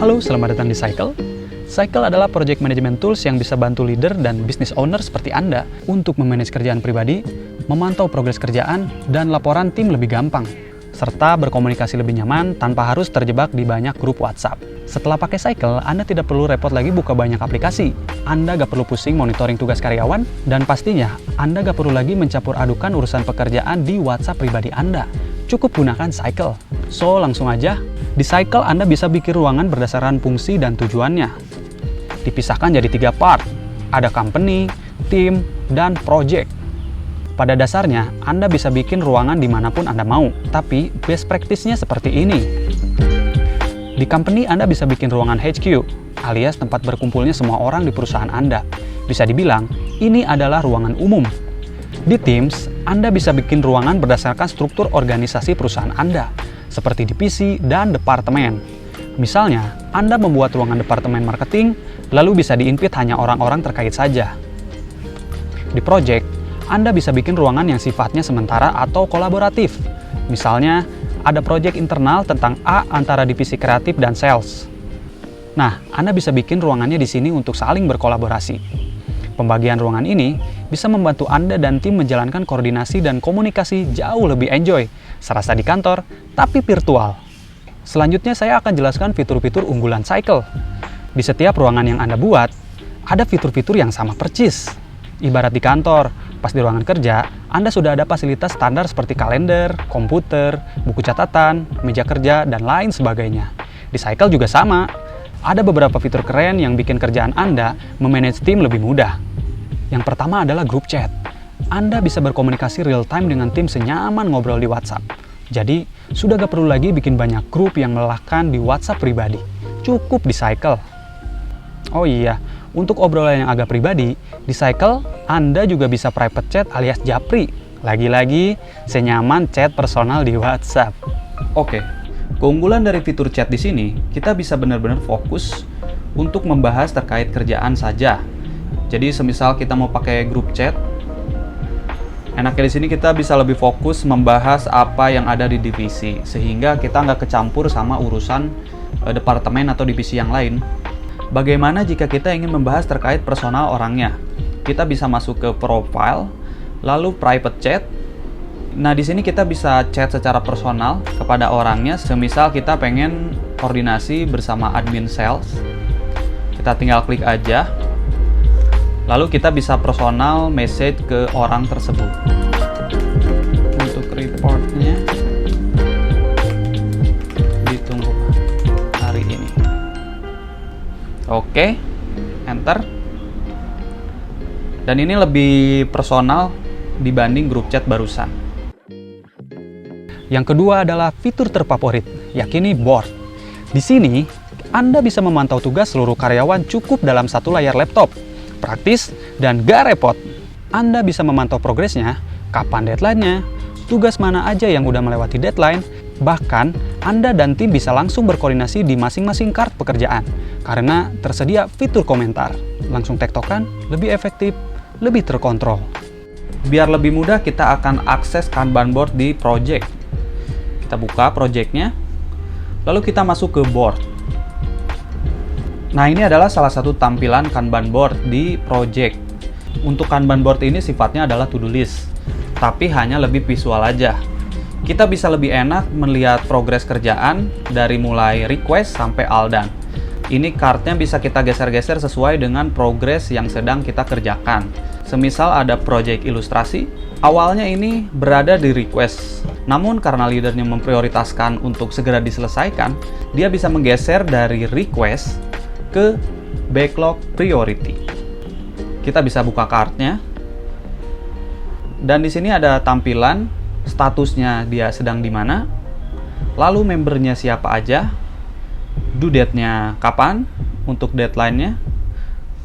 Halo, selamat datang di Cycle. Cycle adalah project management tools yang bisa bantu leader dan business owner seperti Anda untuk memanage kerjaan pribadi, memantau progres kerjaan, dan laporan tim lebih gampang, serta berkomunikasi lebih nyaman tanpa harus terjebak di banyak grup WhatsApp. Setelah pakai Cycle, Anda tidak perlu repot lagi buka banyak aplikasi. Anda gak perlu pusing monitoring tugas karyawan, dan pastinya Anda gak perlu lagi mencampur adukan urusan pekerjaan di WhatsApp pribadi Anda. Cukup gunakan Cycle. So, langsung aja. Di Cycle, Anda bisa bikin ruangan berdasarkan fungsi dan tujuannya. Dipisahkan jadi 3 part. Ada company, tim, dan project. Pada dasarnya, Anda bisa bikin ruangan dimanapun Anda mau, tapi best practice-nya seperti ini. Di company, Anda bisa bikin ruangan HQ, alias tempat berkumpulnya semua orang di perusahaan Anda. Bisa dibilang, ini adalah ruangan umum. Di Teams, Anda bisa bikin ruangan berdasarkan struktur organisasi perusahaan Anda, seperti divisi dan departemen. Misalnya, Anda membuat ruangan departemen marketing, lalu bisa di-invite hanya orang-orang terkait saja. Di project, Anda bisa bikin ruangan yang sifatnya sementara atau kolaboratif. Misalnya, ada project internal tentang A antara divisi kreatif dan sales. Nah, Anda bisa bikin ruangannya di sini untuk saling berkolaborasi. Pembagian ruangan ini bisa membantu Anda dan tim menjalankan koordinasi dan komunikasi jauh lebih enjoy, serasa di kantor, tapi virtual. Selanjutnya saya akan jelaskan fitur-fitur unggulan Cycle. Di setiap ruangan yang Anda buat, ada fitur-fitur yang sama persis. Ibarat di kantor, pas di ruangan kerja, Anda sudah ada fasilitas standar seperti kalender, komputer, buku catatan, meja kerja, dan lain sebagainya. Di Cycle juga sama. Ada beberapa fitur keren yang bikin kerjaan Anda memanage tim lebih mudah. Yang pertama adalah group chat. Anda bisa berkomunikasi real time dengan tim senyaman ngobrol di WhatsApp. Jadi, sudah gak perlu lagi bikin banyak grup yang melelahkan di WhatsApp pribadi. Cukup di Cycle. Oh iya, untuk obrolan yang agak pribadi, di Cycle, Anda juga bisa private chat alias japri. Lagi-lagi, senyaman chat personal di WhatsApp. Oke, keunggulan dari fitur chat di sini, kita bisa benar-benar fokus untuk membahas terkait kerjaan saja. Jadi, semisal kita mau pakai grup chat, enaknya di sini kita bisa lebih fokus membahas apa yang ada di divisi, sehingga kita nggak kecampur sama urusan departemen atau divisi yang lain. Bagaimana jika kita ingin membahas terkait personal orangnya? Kita bisa masuk ke profile, lalu private chat. Nah, di sini kita bisa chat secara personal kepada orangnya, semisal kita pengen koordinasi bersama admin sales. Kita tinggal klik aja. Lalu kita bisa personal message ke orang tersebut. Untuk reportnya, ditunggu hari ini. Oke, enter. Dan ini lebih personal dibanding grup chat barusan. Yang kedua adalah fitur terfavorit, yakni board. Di sini, Anda bisa memantau tugas seluruh karyawan cukup dalam satu layar laptop. Praktis dan gak repot. Anda bisa memantau progresnya, kapan deadline-nya, tugas mana aja yang udah melewati deadline, bahkan Anda dan tim bisa langsung berkoordinasi di masing-masing kart pekerjaan karena tersedia fitur komentar. Langsung tektokan, lebih efektif, lebih terkontrol. Biar lebih mudah, kita akan akses Kanban board di project. Kita buka project-nya, lalu kita masuk ke board. Nah, ini adalah salah satu tampilan Kanban board di project. Untuk Kanban board ini sifatnya adalah to-do list, tapi hanya lebih visual aja. Kita bisa lebih enak melihat progres kerjaan dari mulai request sampai all done. Ini kartnya bisa kita geser-geser sesuai dengan progres yang sedang kita kerjakan. Semisal ada project ilustrasi, awalnya ini berada di request. Namun karena leadernya memprioritaskan untuk segera diselesaikan, dia bisa menggeser dari request ke backlog priority. Kita bisa buka kartnya. Dan di sini ada tampilan statusnya dia sedang di mana. Lalu membernya siapa aja. Due date-nya kapan untuk deadline-nya.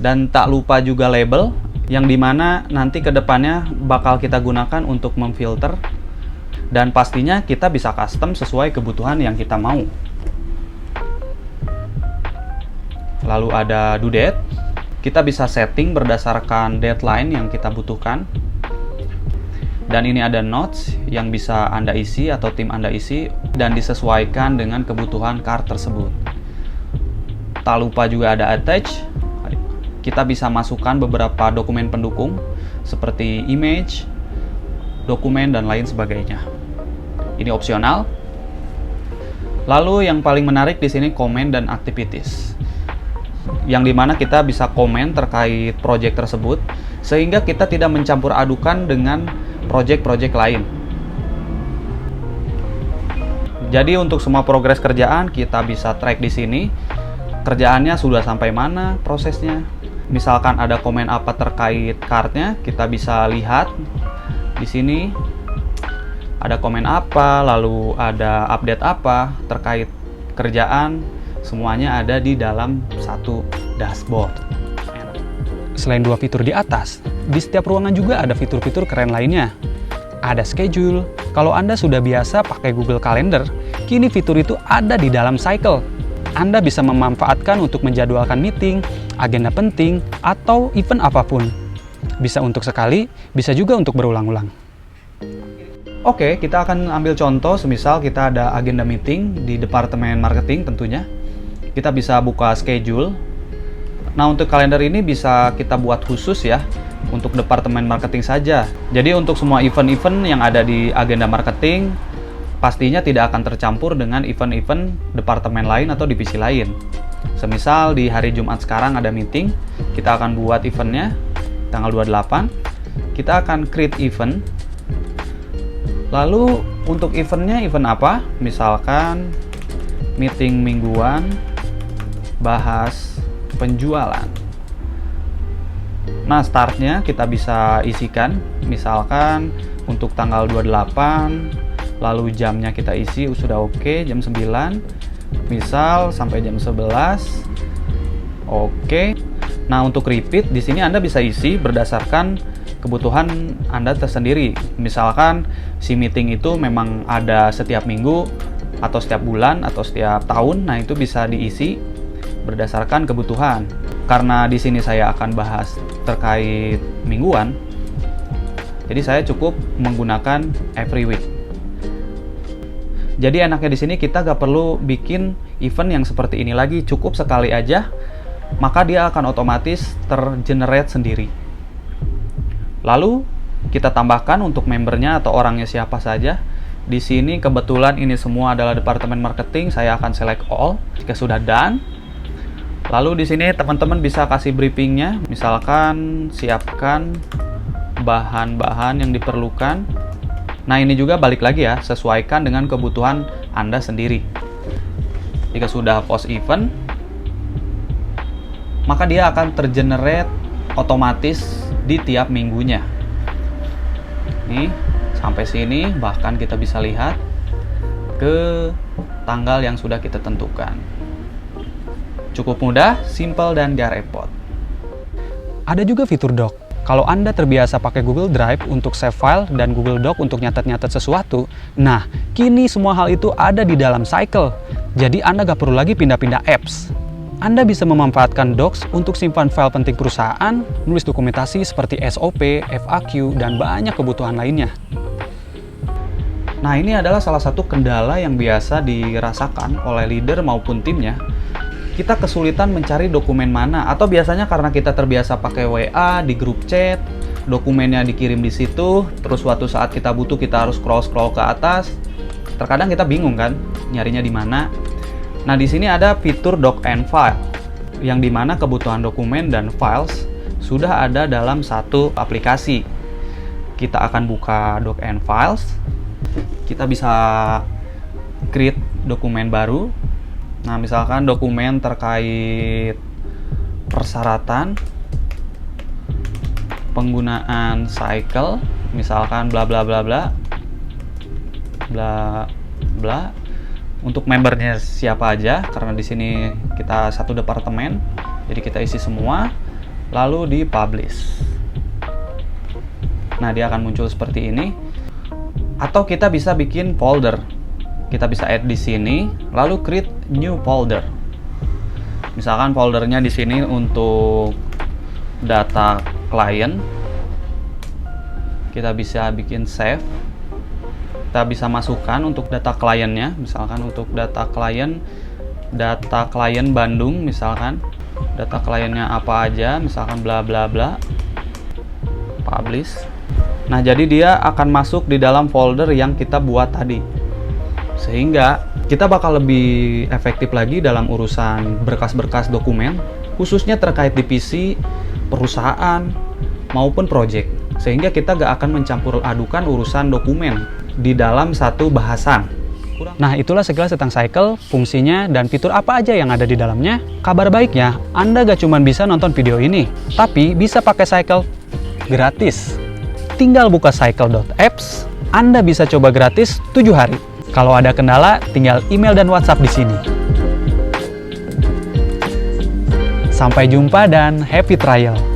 Dan tak lupa juga label yang dimana nanti ke depannya bakal kita gunakan untuk memfilter. Dan pastinya kita bisa custom sesuai kebutuhan yang kita mau. Lalu ada due date. Kita bisa setting berdasarkan deadline yang kita butuhkan. Dan ini ada notes yang bisa Anda isi atau tim Anda isi dan disesuaikan dengan kebutuhan card tersebut. Tak lupa juga ada attach. Kita bisa masukkan beberapa dokumen pendukung seperti image, dokumen, dan lain sebagainya. Ini opsional. Lalu yang paling menarik di sini comment dan activities, yang dimana kita bisa komen terkait project tersebut, sehingga kita tidak mencampur adukan dengan project-project lain. Jadi untuk semua progres kerjaan kita bisa track di sini. Kerjaannya sudah sampai mana prosesnya. Misalkan ada komen apa terkait cardnya, kita bisa lihat di sini. Ada komen apa, lalu ada update apa terkait kerjaan, semuanya ada di dalam satu dashboard. Selain dua fitur di atas, di setiap ruangan juga ada fitur-fitur keren lainnya. Ada schedule. Kalau Anda sudah biasa pakai Google Calendar, kini fitur itu ada di dalam Cycle. Anda bisa memanfaatkan untuk menjadwalkan meeting, agenda penting, atau event apapun. Bisa untuk sekali, bisa juga untuk berulang-ulang. Oke, kita akan ambil contoh, semisal kita ada agenda meeting di departemen marketing tentunya. Kita bisa buka schedule. Nah, untuk kalender ini bisa kita buat khusus ya, untuk departemen marketing saja. Jadi untuk semua event-event yang ada di agenda marketing, pastinya tidak akan tercampur dengan event-event departemen lain atau divisi lain. Semisal di hari Jumat sekarang ada meeting, kita akan buat eventnya tanggal 28. Kita akan create event. Lalu untuk eventnya event apa? Misalkan meeting mingguan bahas penjualan. Nah, startnya kita bisa isikan, misalkan untuk tanggal 28, lalu jamnya kita isi sudah oke, jam 9, misal sampai jam 11. Oke. Nah, untuk repeat di sini Anda bisa isi berdasarkan kebutuhan Anda tersendiri. Misalkan si meeting itu memang ada setiap minggu atau setiap bulan atau setiap tahun, nah itu bisa diisi berdasarkan kebutuhan. Karena di sini saya akan bahas terkait mingguan, jadi saya cukup menggunakan every week. Jadi enaknya di sini kita gak perlu bikin event yang seperti ini lagi, cukup sekali aja, maka dia akan otomatis tergenerate sendiri. Lalu kita tambahkan untuk membernya atau orangnya siapa saja. Di sini kebetulan ini semua adalah departemen marketing, saya akan select all jika sudah done. Lalu di sini teman-teman bisa kasih briefingnya, misalkan siapkan bahan-bahan yang diperlukan. Nah, ini juga balik lagi ya, sesuaikan dengan kebutuhan Anda sendiri. Jika sudah post event, maka dia akan tergenerate otomatis di tiap minggunya. Nih, sampai sini bahkan kita bisa lihat ke tanggal yang sudah kita tentukan. Cukup mudah, simple, dan gak repot. Ada juga fitur Doc. Kalau Anda terbiasa pakai Google Drive untuk save file dan Google Doc untuk nyatet-nyatet sesuatu, nah, kini semua hal itu ada di dalam Cycle. Jadi Anda gak perlu lagi pindah-pindah apps. Anda bisa memanfaatkan Docs untuk simpan file penting perusahaan, nulis dokumentasi seperti SOP, FAQ, dan banyak kebutuhan lainnya. Nah, ini adalah salah satu kendala yang biasa dirasakan oleh leader maupun timnya. Kita kesulitan mencari dokumen mana, atau biasanya karena kita terbiasa pakai WA di grup chat, dokumennya dikirim di situ, terus suatu saat kita butuh kita harus scroll ke atas. Terkadang kita bingung kan, nyarinya di mana. Nah, di sini ada fitur Doc and File, yang dimana kebutuhan dokumen dan files sudah ada dalam satu aplikasi. Kita akan buka Doc and Files. Kita bisa create dokumen baru. Nah, misalkan dokumen terkait persyaratan penggunaan Cycle, misalkan bla bla bla bla bla bla. Untuk membernya siapa aja, karena di sini kita satu departemen, jadi kita isi semua, lalu di publish. Nah, dia akan muncul seperti ini. Atau kita bisa bikin folder. Kita bisa add di sini, lalu create new folder. Misalkan foldernya di sini untuk data klien. Kita bisa bikin save. Kita bisa masukkan untuk data kliennya, misalkan untuk data klien data klien Bandung misalkan, data kliennya apa aja, misalkan bla bla bla, publish. Nah, jadi dia akan masuk di dalam folder yang kita buat tadi, sehingga kita bakal lebih efektif lagi dalam urusan berkas-berkas dokumen, khususnya terkait divisi, perusahaan, maupun project, sehingga kita gak akan mencampur adukan urusan dokumen di dalam satu bahasan. Nah, itulah sekilas tentang Cycle, fungsinya, dan fitur apa aja yang ada di dalamnya. Kabar baiknya, Anda gak cuma bisa nonton video ini, tapi bisa pakai Cycle gratis. Tinggal buka cycle.apps, Anda bisa coba gratis 7 hari. Kalau ada kendala, tinggal email dan WhatsApp di sini. Sampai jumpa dan happy trial!